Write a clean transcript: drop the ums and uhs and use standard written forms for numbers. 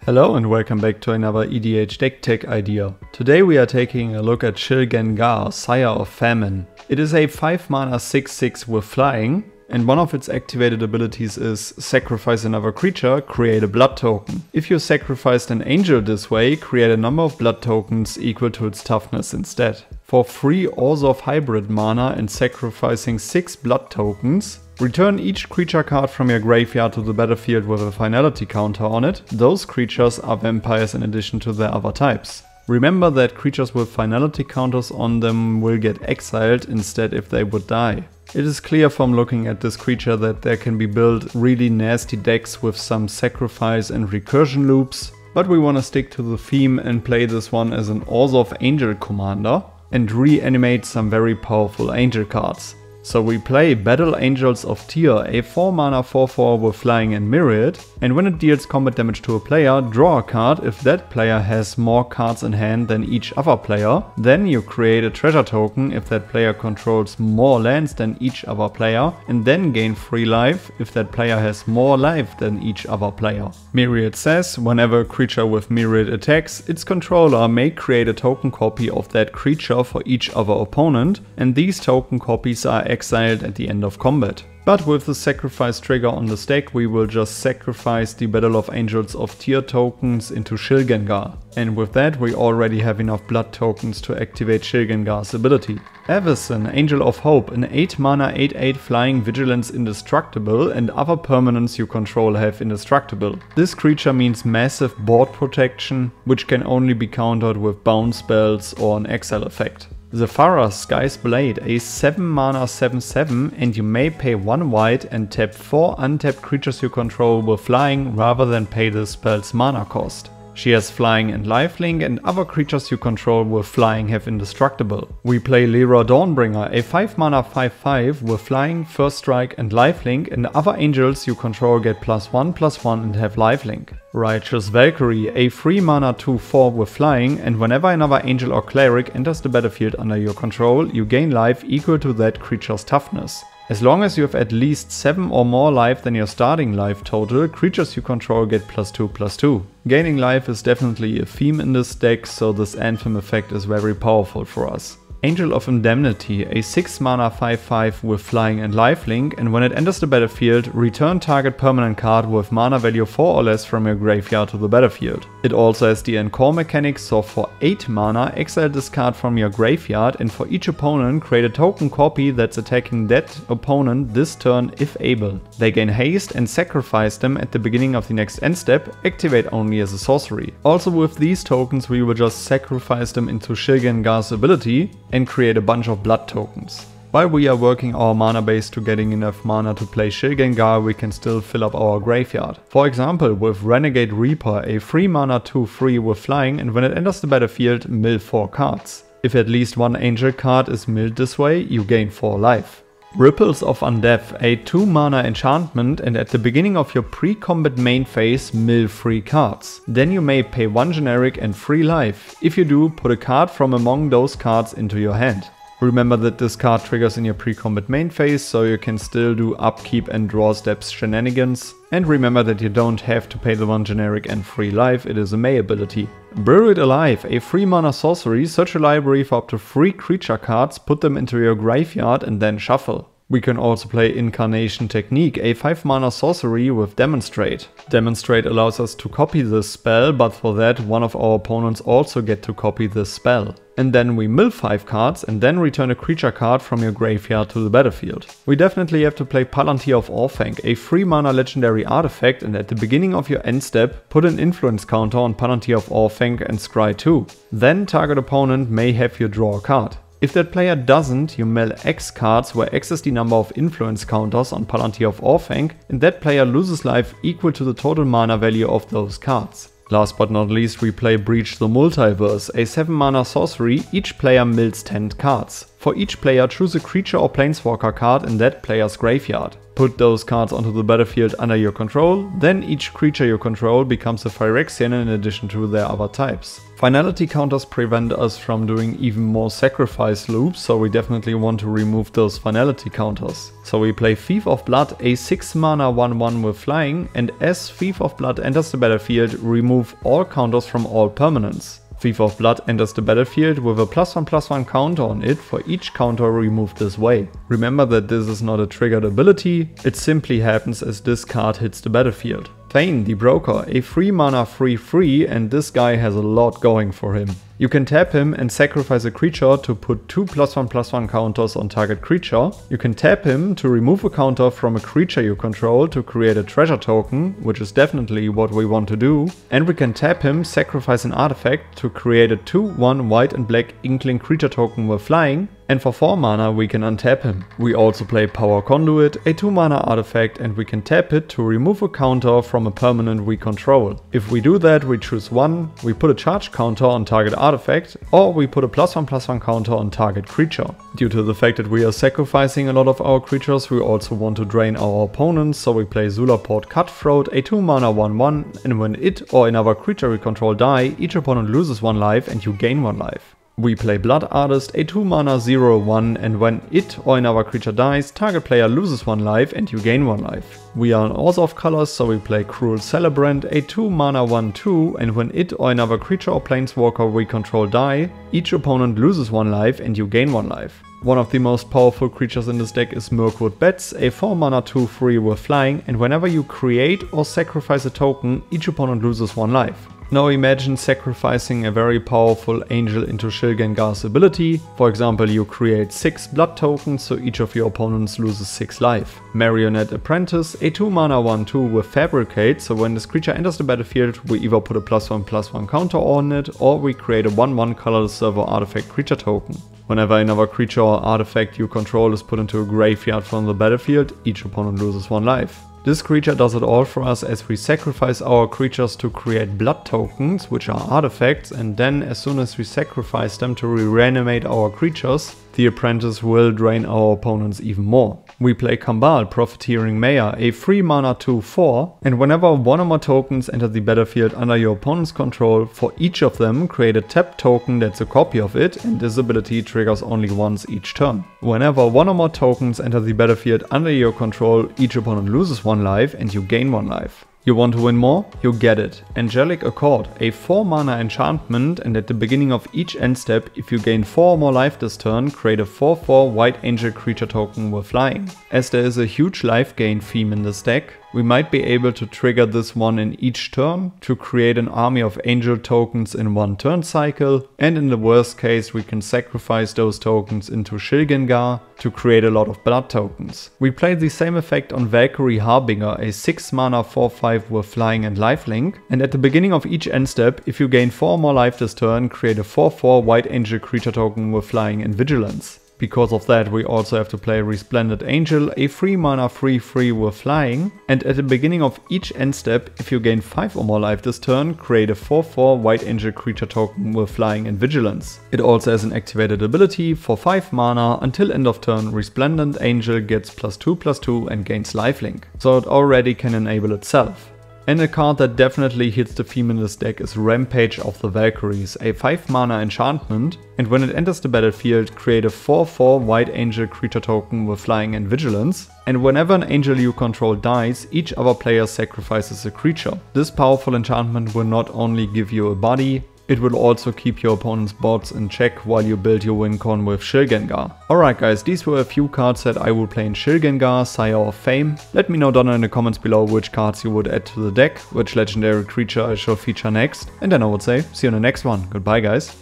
Hello and welcome back to another EDH deck tech idea. Today we are taking a look at Shilgengar, Sire of Famine. It is a 5 mana 6/6 with flying, and one of its activated abilities is sacrifice another creature, create a blood token. If you sacrificed an angel this way, create a number of blood tokens equal to its toughness instead. For 3 Orzhov hybrid mana and sacrificing 6 blood tokens, return each creature card from your graveyard to the battlefield with a finality counter on it. Those creatures are vampires in addition to their other types. Remember that creatures with finality counters on them will get exiled instead if they would die. It is clear from looking at this creature that there can be built really nasty decks with some sacrifice and recursion loops, but we want to stick to the theme and play this one as an Orzhov Angel commander and reanimate some very powerful angel cards. So we play Battle Angels of Tyr, a 4 mana 4/4 with flying and myriad, and when it deals combat damage to a player, draw a card if that player has more cards in hand than each other player. Then you create a treasure token if that player controls more lands than each other player, and then gain 3 life if that player has more life than each other player. Myriad says whenever a creature with myriad attacks, its controller may create a token copy of that creature for each other opponent, and these token copies are exiled at the end of combat. But with the sacrifice trigger on the stack, we will just sacrifice the Battle of Angels of Tyr tokens into Shilgengar. And with that we already have enough blood tokens to activate Shilgengar's ability. Avacyn, Angel of Hope, an 8 mana 8/8 flying vigilance indestructible, and other permanents you control have indestructible. This creature means massive board protection, which can only be countered with bounce spells or an exile effect. Zephyra, Sky's Blade, a 7 mana 7/7, and you may pay 1 white and tap 4 untapped creatures you control with flying rather than pay the spell's mana cost. She has flying and lifelink, and other creatures you control with flying have indestructible. We play Lyra Dawnbringer, a 5 mana 5/5 with flying, first strike and lifelink, and other angels you control get +1/+1 and have lifelink. Righteous Valkyrie, a 3 mana 2/4 with flying, and whenever another angel or cleric enters the battlefield under your control, you gain life equal to that creature's toughness. As long as you have at least 7 or more life than your starting life total, creatures you control get +2/+2. Gaining life is definitely a theme in this deck, so this Anthem effect is very powerful for us. Angel of Indemnity, a 6 mana 5/5 with flying and lifelink, and when it enters the battlefield, return target permanent card with mana value 4 or less from your graveyard to the battlefield. It also has the Encore mechanic, so for 8 mana, exile this card from your graveyard, and for each opponent, create a token copy that's attacking that opponent this turn if able. They gain haste and sacrifice them at the beginning of the next end step, activate only as a sorcery. Also with these tokens we will just sacrifice them into Shilgengar's ability and create a bunch of blood tokens. While we are working our mana base to getting enough mana to play Shilgengar, we can still fill up our graveyard. For example with Renegade Reaper, a 3 mana 2/3 with flying, and when it enters the battlefield, mill 4 cards. If at least one angel card is milled this way, you gain 4 life. Ripples of Undeath, a 2 mana enchantment, and at the beginning of your pre-combat main phase, mill 3 cards. Then you may pay 1 generic and 3 life. If you do, put a card from among those cards into your hand. Remember that this card triggers in your pre-combat main phase, so you can still do upkeep and draw steps shenanigans. And remember that you don't have to pay the 1 generic and 3 life, it is a May ability. Buried Alive, a 3 mana sorcery, search a library for up to 3 creature cards, put them into your graveyard and then shuffle. We can also play Incarnation Technique, a 5 mana sorcery with Demonstrate. Demonstrate allows us to copy this spell, but for that one of our opponents also get to copy this spell. And then we mill 5 cards and then return a creature card from your graveyard to the battlefield. We definitely have to play Palantir of Orthanc, a 3 mana legendary artifact, and at the beginning of your end step, put an influence counter on Palantir of Orthanc and scry 2. Then target opponent may have you draw a card. If that player doesn't, you mill X cards, where X is the number of influence counters on Palantir of Orthanc, and that player loses life equal to the total mana value of those cards. Last but not least, we play Breach the Multiverse, a 7 mana sorcery. Each player mills 10 cards. For each player, choose a creature or planeswalker card in that player's graveyard. Put those cards onto the battlefield under your control, then each creature you control becomes a Phyrexian in addition to their other types. Finality counters prevent us from doing even more sacrifice loops, so we definitely want to remove those finality counters. So we play Thief of Blood, a 6 mana 1/1 with flying, and as Thief of Blood enters the battlefield, remove all counters from all permanents. Thief of Blood enters the battlefield with a +1/+1 counter on it for each counter removed this way. Remember that this is not a triggered ability, it simply happens as this card hits the battlefield. Thane, the Broker, a 3 mana 3/3, and this guy has a lot going for him. You can tap him and sacrifice a creature to put 2 +1/+1 counters on target creature. You can tap him to remove a counter from a creature you control to create a treasure token, which is definitely what we want to do. And we can tap him, sacrifice an artifact to create a 2/1 white and black Inkling creature token with flying. And for 4 mana we can untap him. We also play Power Conduit, a 2 mana artifact, and we can tap it to remove a counter from a permanent we control. If we do that, we choose 1, we put a charge counter on target artifact, or we put a +1/+1 counter on target creature. Due to the fact that we are sacrificing a lot of our creatures, we also want to drain our opponents, so we play Zulaport Cutthroat, a 2 mana 1/1, and when it or another creature we control die, each opponent loses 1 life and you gain 1 life. We play Blood Artist, a 2 mana 0/1, and when it or another creature dies, target player loses 1 life and you gain 1 life. We are on Orzhov colors, so we play Cruel Celebrant, a 2 mana 1/2, and when it or another creature or planeswalker we control die, each opponent loses 1 life and you gain 1 life. One of the most powerful creatures in this deck is Mirkwood Bats, a 4 mana 2/3 with flying, and whenever you create or sacrifice a token, each opponent loses 1 life. Now imagine sacrificing a very powerful angel into Shilgengar's ability. For example, you create 6 blood tokens, so each of your opponents loses 6 life. Marionette Apprentice, a 2 mana 1/2 with Fabricate, so when this creature enters the battlefield, we either put a +1/+1 counter on it, or we create a 1/1 colorless server artifact creature token. Whenever another creature or artifact you control is put into a graveyard from the battlefield, each opponent loses 1 life. This creature does it all for us as we sacrifice our creatures to create blood tokens, which are artifacts, and then as soon as we sacrifice them to reanimate our creatures, the apprentice will drain our opponents even more. We play Kambal, Profiteering Mayor, a 3 mana 2/4, and whenever one or more tokens enter the battlefield under your opponent's control, for each of them create a tapped token that's a copy of it, and this ability triggers only once each turn. Whenever one or more tokens enter the battlefield under your control, each opponent loses 1 life and you gain 1 life. You want to win more? You get it. Angelic Accord, a 4 mana enchantment, and at the beginning of each end step, if you gain 4 or more life this turn, create a 4/4 white angel creature token with flying. As there is a huge life gain theme in this deck, we might be able to trigger this one in each turn to create an army of angel tokens in 1 turn cycle, and in the worst case we can sacrifice those tokens into Shilgengar to create a lot of blood tokens. We play the same effect on Valkyrie Harbinger, a 6 mana 4/5 with flying and lifelink, and at the beginning of each end step, if you gain 4 or more life this turn, create a 4/4 white angel creature token with flying and vigilance. Because of that, we also have to play Resplendent Angel, a 3 mana 3/3 with flying, and at the beginning of each end step, if you gain 5 or more life this turn, create a 4/4 white angel creature token with flying and vigilance. It also has an activated ability for 5 mana. Until end of turn, Resplendent Angel gets +2/+2 and gains lifelink, so it already can enable itself. And a card that definitely hits the theme in this deck is Rampage of the Valkyries, a 5 mana enchantment, and when it enters the battlefield, create a 4/4 white angel creature token with flying and vigilance, and whenever an angel you control dies, each other player sacrifices a creature. This powerful enchantment will not only give you a body, it will also keep your opponent's boards in check while you build your win con with Shilgengar. Alright guys, these were a few cards that I will play in Shilgengar, Sire of Fame. Let me know down in the comments below which cards you would add to the deck, which legendary creature I shall feature next, and then I would say, see you in the next one. Goodbye guys.